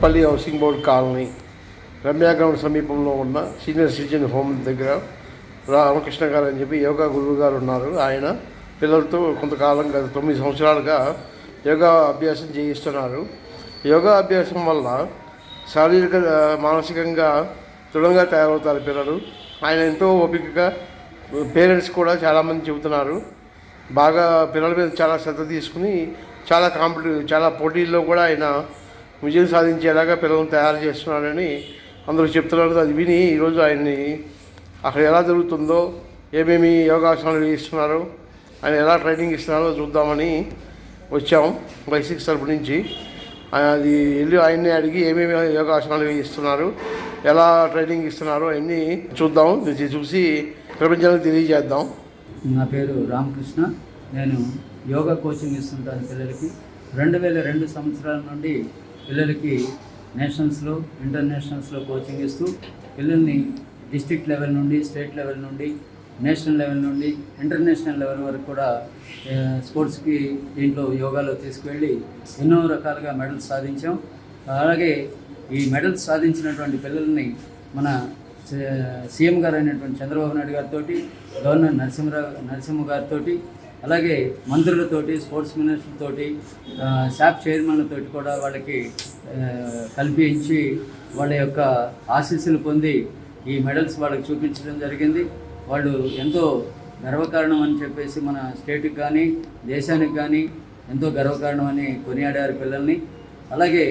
పల్లి housing board colony Ramya ground సమీపంలో ఉన్న సీనియర్ సిటిజన్ హోమ్ దగ్గర రామకృష్ణ గారు అని చెప్పి యోగా గురువు గారు ఉన్నారు. ఆయన పిల్లలతో కొంతకాలం గత 9 సంవత్సరాలుగా యోగా అభ్యాసం చేయిస్తున్నారు. యోగా అభ్యాసం వల్ల శారీరక మానసికంగా దృఢంగా తయారవుతారు పిల్లలు. ఆయన ఎంతో ఓపికగా పేరెంట్స్ కూడా చాలామంది చెబుతున్నారు. బాగా పిల్లల మీద చాలా శ్రద్ధ తీసుకుని చాలా పోటీల్లో కూడా ఆయన విజయం సాధించేలాగా పిల్లలను తయారు చేస్తున్నారని అందరూ చెప్తున్నారు. అది విని ఈరోజు ఆయన్ని అక్కడ ఎలా జరుగుతుందో, ఏమేమి యోగాసనాలు వేయిస్తున్నారో, ఆయన ఎలా ట్రైనింగ్ ఇస్తున్నారో చూద్దామని వచ్చాం వైసీపీ తరపు నుంచి. అది వెళ్ళి ఆయన్ని అడిగి ఏమేమి యోగాసనాలు వేయిస్తున్నారు, ఎలా ట్రైనింగ్ ఇస్తున్నారో అన్నీ చూద్దాం. చూసి ప్రపంచానికి తెలియజేద్దాం. నా పేరు రామకృష్ణ. నేను యోగా కోచింగ్ ఇస్తుంటాను పిల్లలకి. 2002 సంవత్సరాల నుండి పిల్లలకి నేషనల్స్లో, ఇంటర్నేషనల్స్లో కోచింగ్ ఇస్తూ పిల్లల్ని డిస్ట్రిక్ట్ లెవెల్ నుండి, స్టేట్ లెవెల్ నుండి, నేషనల్ లెవెల్ నుండి, ఇంటర్నేషనల్ లెవెల్ వరకు కూడా స్పోర్ట్స్కి దీంట్లో యోగాలో తీసుకువెళ్ళి ఎన్నో రకాలుగా మెడల్స్ సాధించాం. అలాగే ఈ మెడల్స్ సాధించినటువంటి పిల్లల్ని మన సీఎం గారు అయినటువంటి చంద్రబాబు నాయుడు గారితో, గవర్నర్ నరసింహ గారితో, అలాగే మంత్రులతోటి, స్పోర్ట్స్ మినిస్టర్తోటి, శాప్ చైర్మన్లతో కూడా వాళ్ళకి కల్పించి వాళ్ళ యొక్క ఆశీస్సులు పొంది ఈ మెడల్స్ వాళ్ళకి చూపించడం జరిగింది. వాళ్ళు ఎంతో గర్వకారణం అని చెప్పేసి మన స్టేట్కి కానీ దేశానికి కానీ ఎంతో గర్వకారణం అని కొనియాడారు పిల్లల్ని. అలాగే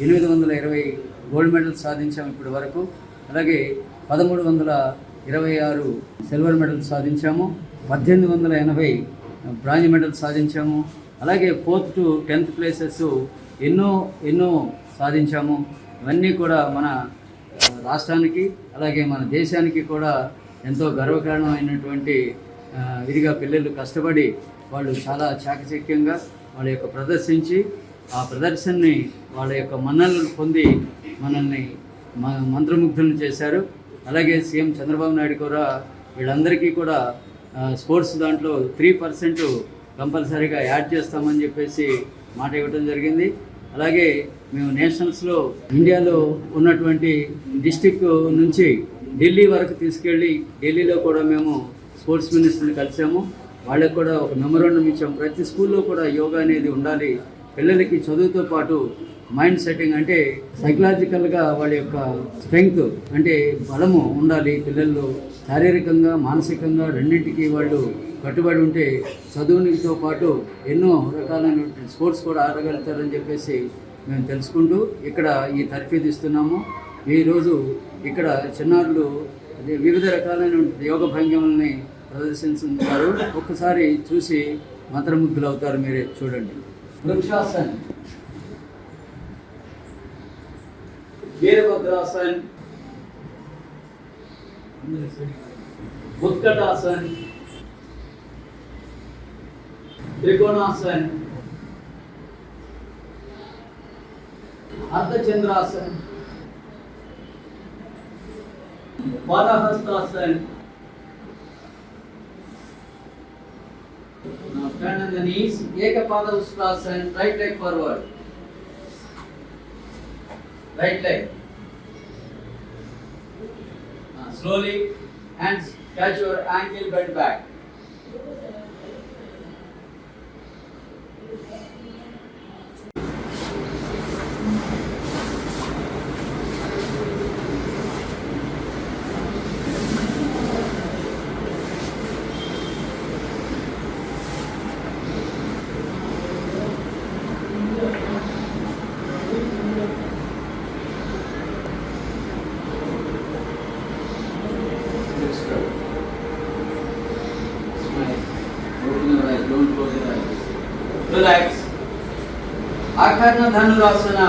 820 గోల్డ్ మెడల్స్ సాధించాము ఇప్పటి వరకు. అలాగే 1326 సిల్వర్ మెడల్స్ సాధించాము. 1880 బ్రాంజ్ మెడల్స్ సాధించాము. అలాగే 4th to 10th ప్లేసెస్ ఎన్నో సాధించాము. ఇవన్నీ కూడా మన రాష్ట్రానికి అలాగే మన దేశానికి కూడా ఎంతో గర్వకారణమైనటువంటి ఇదిగా పిల్లలు కష్టపడి వాళ్ళు చాలా చాకచక్యంగా వాళ్ళ యొక్క ప్రదర్శించి ఆ ప్రదర్శనని వాళ్ళ యొక్క మన్ననలు పొంది మనల్ని మంత్రముగ్ధులను చేశారు. అలాగే సీఎం చంద్రబాబు నాయుడు కూడా వీళ్ళందరికీ కూడా స్పోర్ట్స్ దాంట్లో 3% కంపల్సరీగా యాడ్ చేస్తామని చెప్పేసి మాట ఇవ్వడం జరిగింది. అలాగే మేము నేషనల్స్లో ఇండియాలో ఉన్నటువంటి డిస్టిక్ నుంచి ఢిల్లీ వరకు తీసుకెళ్ళి ఢిల్లీలో కూడా మేము స్పోర్ట్స్ మినిస్టర్ని కలిసాము. వాళ్ళకి కూడా ఒక మెమోరాండం ఇచ్చాము. ప్రతి స్కూల్లో కూడా యోగా అనేది ఉండాలి. పిల్లలకి చదువుతో పాటు మైండ్ సెట్టింగ్ అంటే సైకలాజికల్గా వాళ్ళ యొక్క స్ట్రెంగ్త్ అంటే బలము ఉండాలి. పిల్లల్లో శారీరకంగా మానసికంగా రెండింటికి వాళ్ళు కట్టుబడి ఉంటే చదువునితో పాటు ఎన్నో రకాలైన స్పోర్ట్స్ కూడా ఆడగలుగుతారని చెప్పేసి మేము తెలుసుకుంటూ ఇక్కడ ఈ తర్ఫీదు ఇస్తున్నాము. ఈరోజు ఇక్కడ చిన్నారులు వివిధ రకాలైన యోగ భంగిమల్ని ప్రదర్శించుతారు. ఒక్కసారి చూసి మంత్రముగ్ధులు అవుతారు. మీరే చూడండి. వృక్షాసన్, వీరభద్రాసన్, ఉత్కటాసన్, त्रिकोणासन, अर्धचंद्रासन, पादहस्तासन. Now turn on the knees. Ekapada Ustrasan. Right leg forward. Right leg. Slowly hands catch your ankle, bend back. Don't close your eyes. Relax. Akarna Dhanurasana.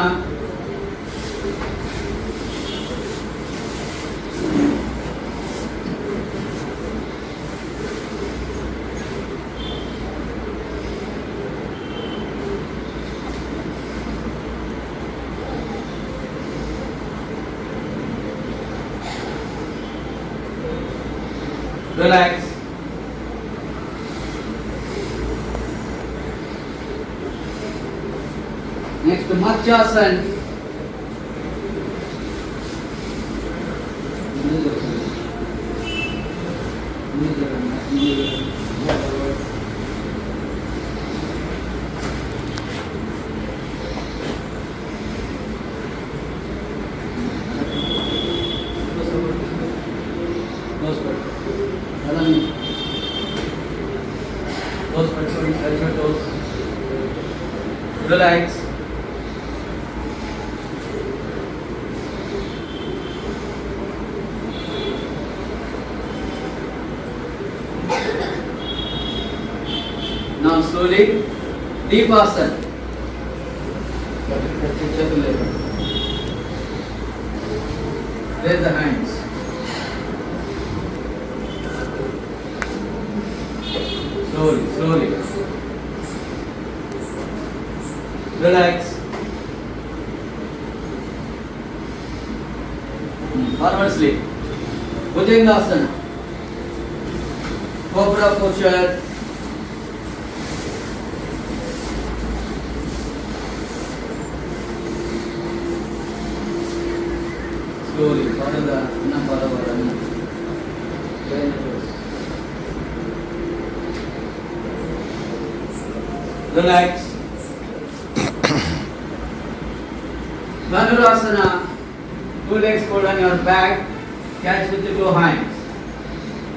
Relax. Next, Matsyasan. Relax. Now slowly, deep asana. Raise the hands. Slowly, slowly. Relax. Forward sleep. Bhujangasana. Cobra posture. Slowly, follow the Anna. Relax. Dhanurasana. Two legs put on your back. Catch with the two hands.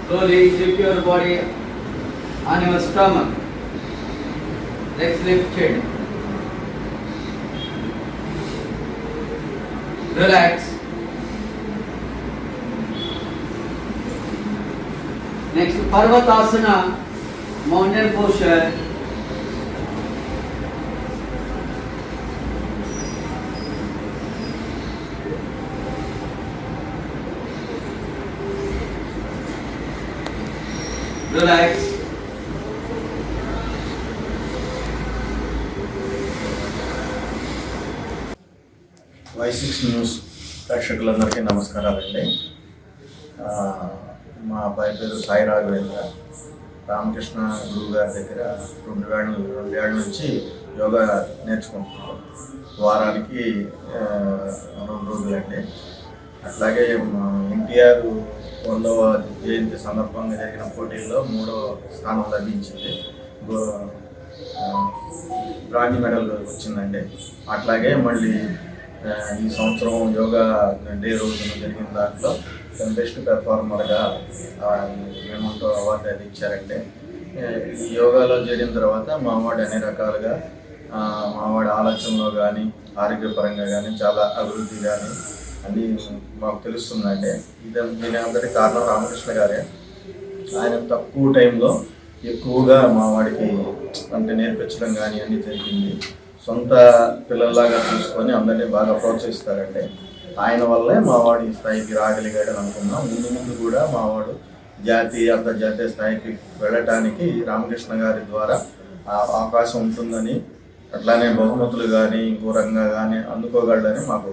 Slowly lift your body on your stomach. Legs lifted. Relax. Next, Parvatasana, mountain posture. Relax. Y6 news ప్రేక్షకులందరికీ నమస్కారాలండి. మా అబ్బాయి పేరు సాయి రాఘవేంద్ర. రామకృష్ణ గురువు గారి దగ్గర రెండేళ్ల నుంచి యోగా నేర్చుకుంటున్నాం. వారానికి 2 రోజులండి. అట్లాగే ఎన్టీఆర్ 100వ జయంతి సందర్భంగా జరిగిన పోటీల్లో 3వ స్థానం లభించింది. బ్రాంజ్ మెడల్ వచ్చిందండి. అట్లాగే మళ్ళీ ఈ సంవత్సరం యోగా డే రోజున జరిగిన దాంట్లో బెస్ట్ పెర్ఫార్మర్గా మేమంటూ అవార్డు అది ఇచ్చారండి. యోగాలో చేరిన తర్వాత మా వాడు అన్ని రకాలుగా మా వాడి ఆలోచనలో కానీ ఆరోగ్యపరంగా కానీ చాలా అభివృద్ధి కానీ అని మాకు తెలుస్తుందండి. దీని అందరికీ కారణం రామకృష్ణ గారే. ఆయన తక్కువ టైంలో ఎక్కువగా మా వాడికి అంటే నేర్పించడం కానీ అన్నీ జరిగింది. సొంత పిల్లల్లాగా చూసుకొని అందరినీ బాగా ప్రోత్సహిస్తారండి. ఆయన వల్లే మా వాడు ఈ స్థాయికి రాగలిగాడని అనుకున్నాం. ముందు కూడా మా వాడు జాతీయ అంతర్జాతీయ స్థాయికి వెళ్ళటానికి రామకృష్ణ గారి ద్వారా అవకాశం ఉంటుందని, అట్లానే బహుమతులు కానీ ఇంకో రంగా కానీ అందుకోగలడని మాకు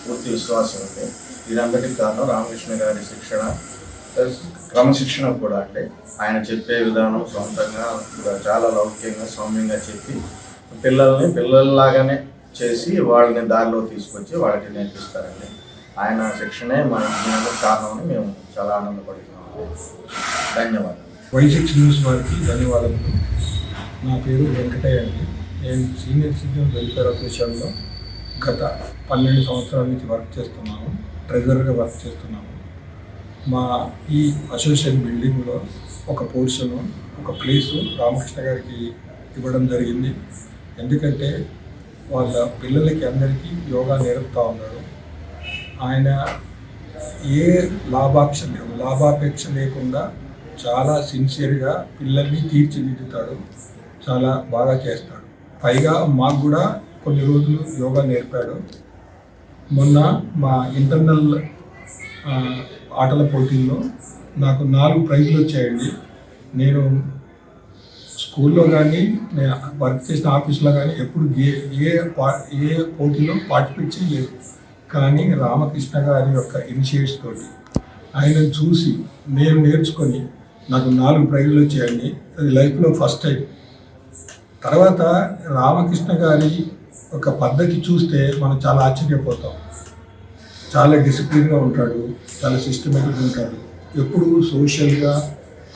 పూర్తి విశ్వాసం ఉంది. ఇదంతటికి కారణం రామకృష్ణ గారి శిక్షణ, క్రమశిక్షణ కూడా. అంటే ఆయన చెప్పే విధానం సొంతంగా చాలా లౌకికంగా సౌమ్యంగా చెప్పి పిల్లల్ని పిల్లల్లాగానే చేసి వాళ్ళని దారిలో తీసుకొచ్చి వాళ్ళకి నేర్పిస్తారండి. ఆయన శిక్షణే మా ఇంజనీర్లకు కారణమని మేము చాలా ఆనందపడుతున్నాము. ధన్యవాదాలు. Y6 న్యూస్ వారికి ధన్యవాదాలు. నా పేరు వెంకటయ్య అండి. నేను సీనియర్ సిటిజన్ వెల్ఫేర్ అసోసియేషన్లో గత 12 సంవత్సరాల నుంచి వర్క్ చేస్తున్నాను. ట్రెజరర్గా వర్క్ చేస్తున్నాను. మా ఈ అసోసియేషన్ బిల్డింగ్లో ఒక పోర్షను, ఒక ప్లేసు రామకృష్ణ గారికి ఇవ్వడం జరిగింది. ఎందుకంటే వాళ్ళ పిల్లలకి అందరికీ యోగా నేర్పుతూ ఉన్నారు. ఆయన ఏ లాభాపేక్ష లేకుండా చాలా సిన్సియర్గా పిల్లల్ని తీర్చిదిద్దుతాడు. చాలా బాగా చేస్తాడు. పైగా మాకు కూడా కొన్ని రోజులు యోగా నేర్పాడు. మొన్న మా ఇంటర్నల్ ఆటల పోటీల్లో నాకు 4 ప్రైజులు వచ్చాయండి. నేను స్కూల్లో కానీ నేను వర్క్ చేసిన ఆఫీస్లో కానీ ఎప్పుడు ఏ పోటీలో పార్టిసిపేట్ చేయలేదు. కానీ రామకృష్ణ గారి యొక్క ఇనిషియేటివ్స్ తోటి ఆయనను చూసి నేను నేర్చుకొని నాకు 4 ప్రైజులు వచ్చాయండి. అది లైఫ్లో ఫస్ట్ టైం. తర్వాత రామకృష్ణ గారి ఒక పద్ధతి చూస్తే మనం చాలా ఆశ్చర్యపోతాం. చాలా డిసిప్లిన్గా ఉంటాడు, చాలా సిస్టమేటిక్గా ఉంటాడు, ఎప్పుడు సోషల్గా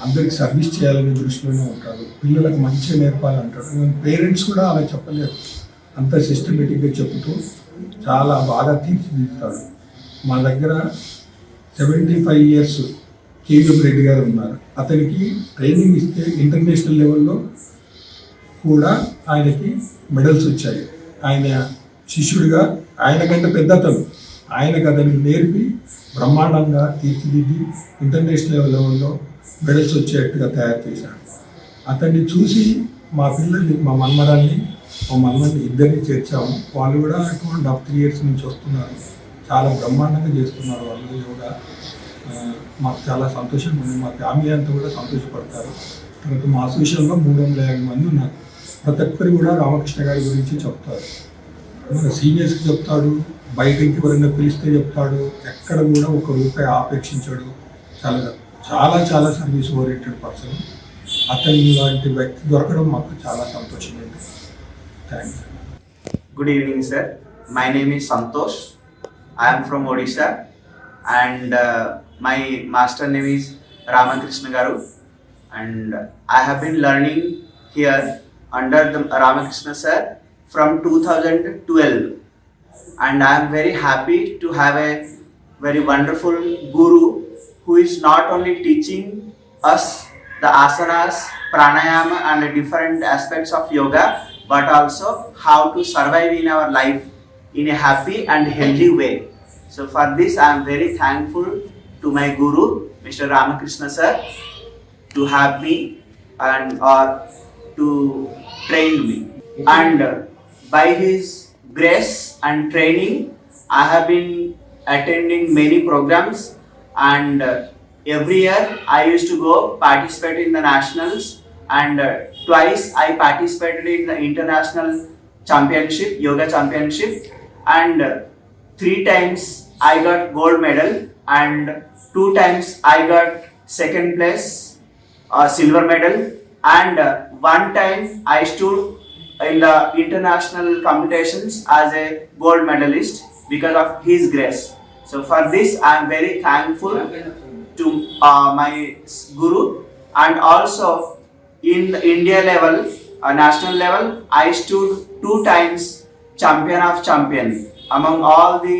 అందరికి సర్వీస్ చేయాలనే దృష్టిలోనే ఉంటాడు, పిల్లలకు మంచిగా నేర్పాలంటాడు. పేరెంట్స్ కూడా అలా చెప్పలేరు, అంత సిస్టమేటిక్గా చెబుతూ చాలా బాగా తీర్చిదిద్దుతాడు. మా దగ్గర 75 ఇయర్స్ కేవీఎం రెడ్డి గారు ఉన్నారు. అతనికి ట్రైనింగ్ ఇస్తే ఇంటర్నేషనల్ లెవెల్లో కూడా ఆయనకి మెడల్స్ వచ్చాయి. ఆయన శిష్యుడిగా, ఆయన కంటే పెద్ద ఆయనకు అతనికి నేర్పి బ్రహ్మాండంగా తీర్చిదిద్ది ఇంటర్నేషనల్ లెవెల్లో మెడల్స్ వచ్చేట్టుగా తయారు చేశాడు. అతన్ని చూసి మా పిల్లల్ని, మా మన్మరాన్ని ఇద్దరిని చేర్చాము. వాళ్ళు కూడా 2.5 ఇయర్స్ నుంచి వస్తున్నారు. చాలా బ్రహ్మాండంగా చేస్తున్నారు వాళ్ళు యోగా. మాకు చాలా సంతోషంగా ఉంది. మా ఫ్యామిలీ అంతా కూడా సంతోషపడతారు. తర్వాత మా అసోసియేషన్లో 350 మంది ఉన్నారు. ప్రతి ఒక్కరు కూడా రామకృష్ణ గారి గురించి చెప్తారు. మన సీనియర్స్కి చెప్తాడు, బయటకి ఎవరైనా పిలిస్తే చెప్తాడు. ఎక్కడ కూడా ₹1 ఆపేక్షించాడు. చాలా సర్వీస్ ఓరియంటెడ్ పర్సన్. అతని లాంటి వ్యక్తి దొరకడం మాకు చాలా సంతోషంగా ఉంది. Thanks. Good evening, sir. My name is Santosh. I am from Odisha, and my master name is Ramakrishna Garu, and I have been learning here under the Ramakrishna sir from 2012, and I am very happy to have a very wonderful guru who is not only teaching us the asanas, pranayama and different aspects of yoga, but also how to survive in our life in a happy and healthy way. So for this I am very thankful to my guru Mr. Ramakrishna sir to have me or to train me, and by his grace and training I have been attending many programs, and every year I used to go participate in the nationals, and twice I participated in the international championship, yoga championship, and 3 times I got gold medal, and 2 times I got second place, silver medal, and 1 time I stood in the international competitions as a gold medalist because of his grace. So for this I am very thankful to my guru, and also in the India level, national level, I stood 2 times champion of champion. Among all the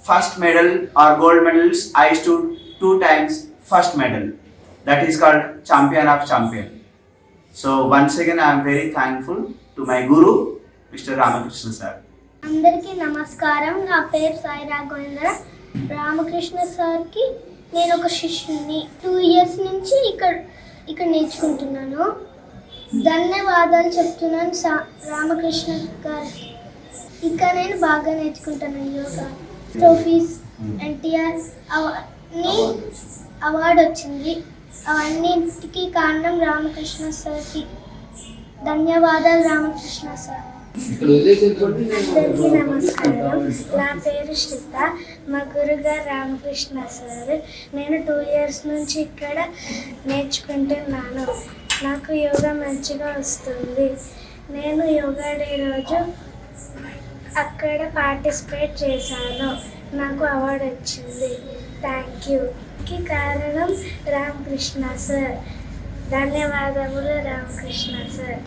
first medal or gold medals, I stood 2 times first medal. That is called champion of champion. So once again I am very thankful to my guru, Mr. Ramakrishna sir. అందరికీ నమస్కారం. నా పేరు సాయి రాఘవేంద్ర. రామకృష్ణ సార్కి నేను ఒక శిష్యుని. 2 years నుంచి ఇక్కడ నేర్చుకుంటున్నాను. ధన్యవాదాలు చెప్తున్నాను రామకృష్ణ గారికి. ఇక్కడ నేను బాగా నేర్చుకుంటాను యోగా. ట్రోఫీస్, ఎన్టీఆర్ అవార్డు వచ్చింది. అవన్నిటికీ కారణం రామకృష్ణ సార్కి. ధన్యవాదాలు రామకృష్ణ సార్. అందరికీ నమస్కారం. నా పేరు శ్రీత. మా గురుగారు రామకృష్ణ సార్. నేను 2 ఇయర్స్ నుంచి ఇక్కడ నేర్చుకుంటున్నాను. నాకు యోగా మంచిగా వస్తుంది. నేను యోగా డే రోజు అక్కడ పార్టిసిపేట్ చేశాను. నాకు అవార్డు వచ్చింది. Thank you. కారణం రామకృష్ణ సార్. ధన్యవాదములు రామకృష్ణ సార్.